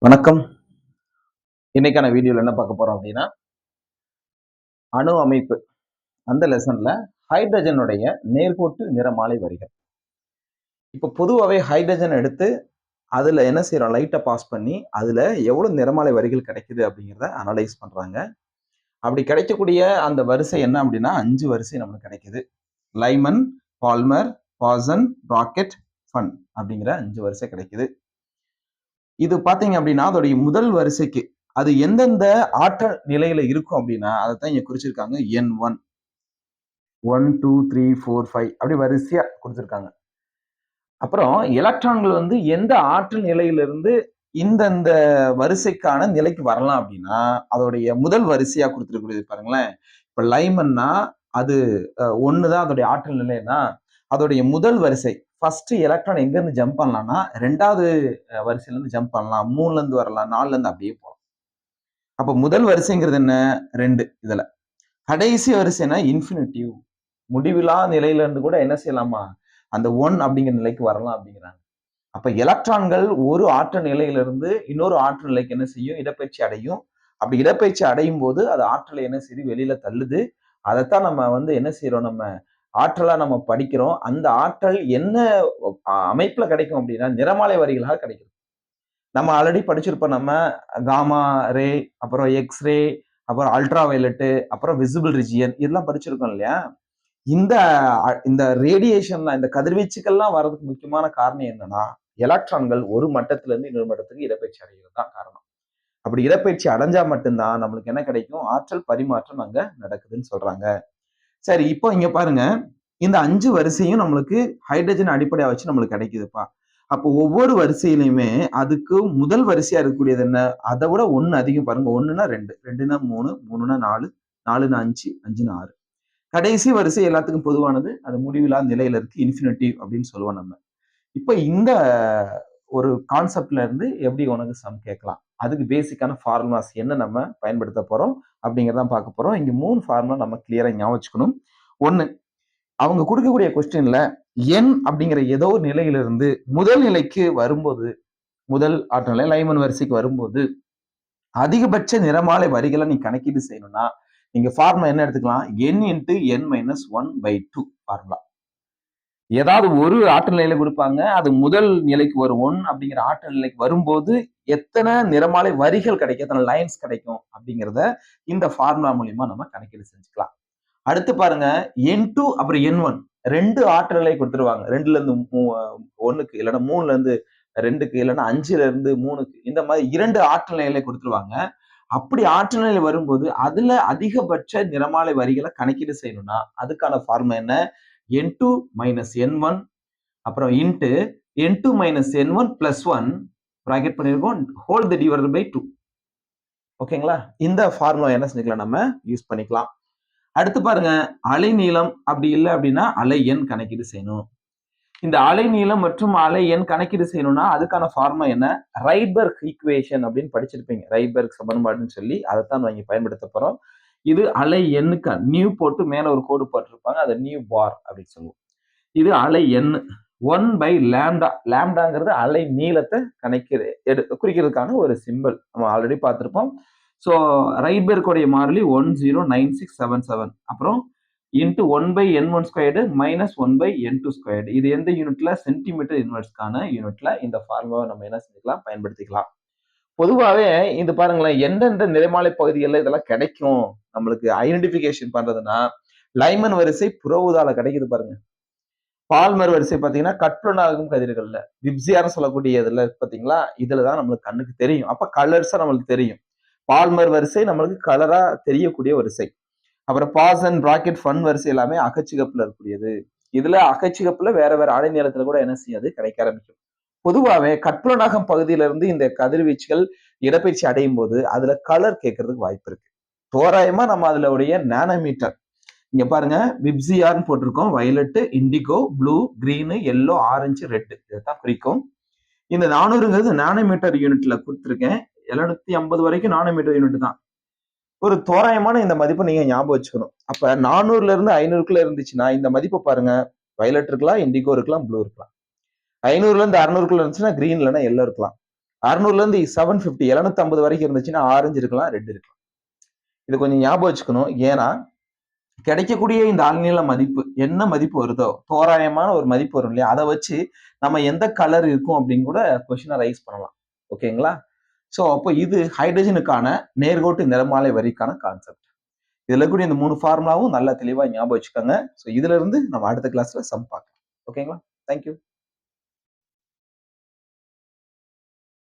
வணக்கம். இன்னைக்கான வீடியோல என்ன பார்க்க போறோம் அப்படின்னா, அணு அமைப்பு அந்த லெசன்ல ஹைட்ரஜனுடைய நேர்கோட்டு நிறமாலை வரிகள். இப்ப பொதுவாவே ஹைட்ரஜன் எடுத்து அதுல என்ன செய்றோம்? லைட்ட பாஸ் பண்ணி அதுல எவ்வளவு நிறமாலை வரிகள் கிடைக்குது அப்படிங்கிறத அனலைஸ் பண்றாங்க. அப்படி கிடைக்கக்கூடிய அந்த வரிசை என்ன அப்படின்னா 5 வரிசை நமக்கு கிடைக்குது. லைமன், பால்மர், பாசன், ராக்கெட், ஃபன் அப்படிங்கிற 5 வரிசை கிடைக்குது. இது பாத்தீங்க அப்படின்னா அதோடைய முதல் வரிசைக்கு அது எந்தெந்த ஆற்றல் நிலையில இருக்கும் அப்படின்னா அதைத்தான் இங்க குறிச்சிருக்காங்க. N1 1 2 3 4 5 அப்படி வரிசையா கொடுத்திருக்காங்க. அப்புறம் எலக்ட்ரான்கள் வந்து எந்த ஆற்றல் நிலையிலிருந்து இந்தந்த வரிசைக்கான நிலைக்கு வரலாம் அப்படின்னா அதோடைய முதல் வரிசையா கொடுத்துருக்கூடியது பாருங்களேன். இப்ப லைமன்னா அது ஒண்ணுதான் அதோடைய ஆற்றல் நிலைன்னா அதோடைய முதல் வரிசை ஃபர்ஸ்ட் எலக்ட்ரான் எங்க இருந்து ஜம்ப் பண்ணலாம்னா 2வது வரிசையில இருந்து ஜம்ப் பண்ணலாம், 3ல இருந்து வரலாம், 4ல இருந்து அப்படியே போகலாம். அப்ப முதல் வரிசைங்கிறது என்ன? 2 இதுல. கடைசி வரிசைனா இன்ஃபினிட்டிவ், முடிவிலா நிலையில இருந்து கூட என்ன செய்யலாமா அந்த 1 அப்படிங்கிற நிலைக்கு வரலாம் அப்படிங்கிறாங்க. அப்ப எலக்ட்ரான்கள் ஒரு ஆற்றல் நிலையிலிருந்து இன்னொரு ஆற்றல் நிலைக்கு என்ன செய்யும்? இடப்பெயர்ச்சி அடையும். அப்படி இடப்பெயர்ச்சி அடையும் போது அது ஆற்றலை என்ன செய்யுது? வெளியில தள்ளுது. அதைத்தான் நம்ம வந்து என்ன செய்யறோம்? நம்ம ஆற்றலா நம்ம படிக்கிறோம். அந்த ஆற்றல் என்ன அமைப்புல கிடைக்கும் அப்படின்னா நிறமாலை வரிகளாக கிடைக்கும். நம்ம ஆல்ரெடி படிச்சிருப்போம். நம்ம காமா ரே, அப்புறம் எக்ஸ் ரே, அப்புறம் அல்ட்ரா வயலட்டு, அப்புறம் விசிபிள் ரிஜியன் இதெல்லாம் படிச்சிருக்கோம் இல்லையா? இந்த இந்த ரேடியேஷன்லாம் இந்த கதிர்வீச்சுக்கள்லாம் வர்றதுக்கு முக்கியமான காரணம் என்னன்னா எலக்ட்ரான்கள் ஒரு மட்டத்துல இருந்து இன்னொரு மட்டத்துக்கு இடப்பெயர்ச்சி அடைகிறது தான் காரணம். அப்படி இடப்பெயர்ச்சி அடைஞ்சா மட்டும்தான் நம்மளுக்கு என்ன கிடைக்கும்? ஆற்றல் பரிமாற்றம் அங்க நடக்குதுன்னு சொல்றாங்க. சரி, இப்போ இங்க பாருங்க. இந்த 5 வரிசையும் நம்மளுக்கு ஹைட்ரஜன் அடிப்படையா வச்சு நம்மளுக்கு கிடைக்குதுப்பா. அப்போ ஒவ்வொரு வரிசையிலுமே அதுக்கு முதல் வரிசையா இருக்கக்கூடியது என்ன? அதை விட 1 அதிகம் பாருங்க. 1னா 2, 2னா 3, 3னா 4, 4னா 5, 5னா 6. கடைசி வரிசை எல்லாத்துக்கும் பொதுவானது. அது முடிவிலா நிலையில இருக்கு. இன்ஃபினிட்டிவ் அப்படின்னு சொல்லுவோம் நம்ம. இப்ப இந்த ஒரு கான்செப்ட்ல இருந்து எப்படி உனக்கு சம் கேட்கலாம்? அதுக்கு பேசிக்கான ஃபார்முலாஸ் என்ன நம்ம பயன்படுத்த போறோம் அப்படிங்கிறத பார்க்க போறோம். இங்க 3 ஃபார்முலா நம்ம கிளியரா ஞாபகம் வச்சுக்கணும். 1, அவங்க கொடுக்கக்கூடிய கொஸ்டின்ல n அப்படிங்கிற ஏதோ ஒரு நிலையிலிருந்து முதல் நிலைக்கு வரும்போது, முதல் ஆற்றல் நிலை லைமன் வரிசைக்கு வரும்போது அதிகபட்ச நிறமாலை வரிகளை நீ கணக்கீடு செய்யணும்னா நீங்க ஃபார்முலா என்ன எடுத்துக்கலாம்? n into n minus 1/2 formula. ஏதாவது ஒரு ஆற்றல் நிலையில கொடுப்பாங்க. அது முதல் நிலைக்கு வரும் 1 அப்படிங்கிற ஆற்றல் நிலைக்கு வரும்போது எத்தனை நிறமாலை வரிகள் கிடைக்கும், எத்தனை லைன்ஸ் கிடைக்கும் அப்படிங்கிறத இந்த ஃபார்முலா மூலியமா நம்ம கணக்கீடு செஞ்சுக்கலாம். அடுத்து பாருங்க, N2 அப்புறம் N1 2 ஆற்றல் நிலை கொடுத்துருவாங்க. 2ல இருந்து 1க்கு இல்லைன்னா 3ல இருந்து 2க்கு இல்லைன்னா 5ல இருந்து 3க்கு இந்த மாதிரி 2 ஆற்றல் நிலைகளை கொடுத்துருவாங்க. அப்படி ஆற்றல் நிலை வரும்போது அதுல அதிகபட்ச நிறமாலை வரிகளை கணக்கீடு செய்யணும்னா அதுக்கான ஃபார்முலா என்ன? N2 மைனஸ் N1 அப்புறம் into N2 minus N1 plus 1 bracket பண்ணிருக்கோம் ஹோல் தி டிவைடட் பை 2. ஓகேங்களா? இந்த ஃபார்முலா என்ன செஞ்சுக்கலாம்? நம்ம யூஸ் பண்ணிக்கலாம். அடுத்து பாருங்க, அலை நீளம் அப்படி இல்லை அப்படின்னா அலை எண் கணக்கீடு செய்யணும். இந்த அலை நீளம் மற்றும் அலை எண் கணக்கீடு செய்யணும்னா அதுக்கான ஃபார்முலா என்ன? ரைட்பர்க் ஈக்குவேஷன் அப்படின்னு படிச்சிருப்பீங்க. ரைட்பர்க் சமன்பாடுன்னு சொல்லி அதைத்தான் நம்ம இங்க பயன்படுத்த போறோம். இது அலை எண்ணுக்கு நியூ போட்டு மேல ஒரு கோடு போட்டிருப்பாங்க. அதை நியூ பார் அப்படின்னு சொல்லுவோம். இது அலை எண் 1/λ. லாம்டாங்கிறது அலை நீளத்தை குறிக்கிறதுக்கான ஒரு சிம்பிள். நம்ம ஆல்ரெடி பார்த்திருப்போம். ஸோ ரைட்பர்க்குடைய மாறிலி 109677 அப்புறம் இன்ட்டு 1/n1² மைனஸ் 1/n2². இது எந்த யூனிட்ல? சென்டிமீட்டர் இன்வெர்ஸ்க்கான யூனிட்ல இந்த ஃபார்முலாவை நம்ம என்ன செஞ்சுக்கலாம்? பயன்படுத்திக்கலாம். பொதுவாகவே இது பாருங்களேன், எந்தெந்த நிறமாலை பகுதிகளில் இதெல்லாம் கிடைக்கும் நம்மளுக்கு ஐடென்டிபிகேஷன் பண்றதுன்னா லைமன் வரிசை புற ஊதால கிடைக்குது பாருங்க. பால்மர் வரிசை பாத்தீங்கன்னா கட்புலனாகும் கதிர்கள்ல, விப்சியார்னு சொல்லக்கூடிய இதுல பாத்தீங்களா, இதுலதான் நம்மளுக்கு கண்ணுக்கு தெரியும். அப்ப கலர்ஸா நம்மளுக்கு தெரியும். பால்மர் வரிசை நம்மளுக்கு கலரா தெரியக்கூடிய வரிசை. அப்புறம் பாசன், பிராக்கெட், ஃபன் வரிசை எல்லாமே அகச்சிகப்புல இருக்கக்கூடியது. இதுல அகச்சிகப்புல வேற வேற அலை நீளத்துல கூட என்ன செய்யாது? கிடைக்க ஆரம்பிக்கும். பொதுவாவே கட்புலனாகும் பகுதியில இருந்து இந்த கதிர்வீச்சுகள் இடப்பெயர்ச்சி அடையும் போது அதுல கலர் கேட்கறதுக்கு வாய்ப்பு இருக்கு. தோராயமா நம்ம அதுல உடைய நானோமீட்டர் இங்க பாருங்க, விப்சியார்னு போட்டிருக்கோம். Violet, indigo, blue, green, yellow, orange, red இதைத்தான் குறிக்கும். இந்த 400ங்கிறது நானோமீட்டர் யூனிட்ல கொடுத்துருக்கேன். 750 வரைக்கும் நானோமீட்டர் யூனிட் தான். ஒரு தோராயமான இந்த மதிப்பை நீங்க ஞாபகம் வச்சுக்கணும். அப்ப 400ல இருந்து 500க்குள்ள இருந்துச்சுன்னா இந்த மதிப்பை பாருங்க. வயலட் இருக்கலாம், இண்டிகோ இருக்கலாம், ப்ளூ இருக்கலாம். 500ல இருந்து 600க்குள்ள இருந்துச்சுன்னா கிரீன் இல்லைன்னா எல்லோ இருக்கலாம். 600ல இருந்து 750 750 வரைக்கும் இருந்துச்சுன்னா ஆரஞ்சு இருக்கலாம், ரெட் இருக்கலாம். இது கொஞ்சம் ஞாபகம் வச்சுக்கணும். ஏன்னா கிடைக்கக்கூடிய இந்த ஆள்நீள மதிப்பு என்ன மதிப்பு வருதோ, தோராயமான ஒரு மதிப்பு வரும் இல்லையா, அதை வச்சு நம்ம எந்த கலர் இருக்கும் அப்படின்னு கூட கொஸ்டினை ரைஸ் பண்ணலாம். ஓகேங்களா? ஸோ அப்போ இது ஹைட்ரஜனுக்கான நேர்கோட்டு நிறமாலை வரிக்கான கான்செப்ட். இதுல கூடிய இந்த 3 ஃபார்முலாவும் நல்லா தெளிவா ஞாபகம் வச்சுக்கோங்க. ஸோ இதுல இருந்து நம்ம அடுத்த கிளாஸ்ல சம் பார்க்கலாம். ஓகேங்களா? தேங்க்யூ.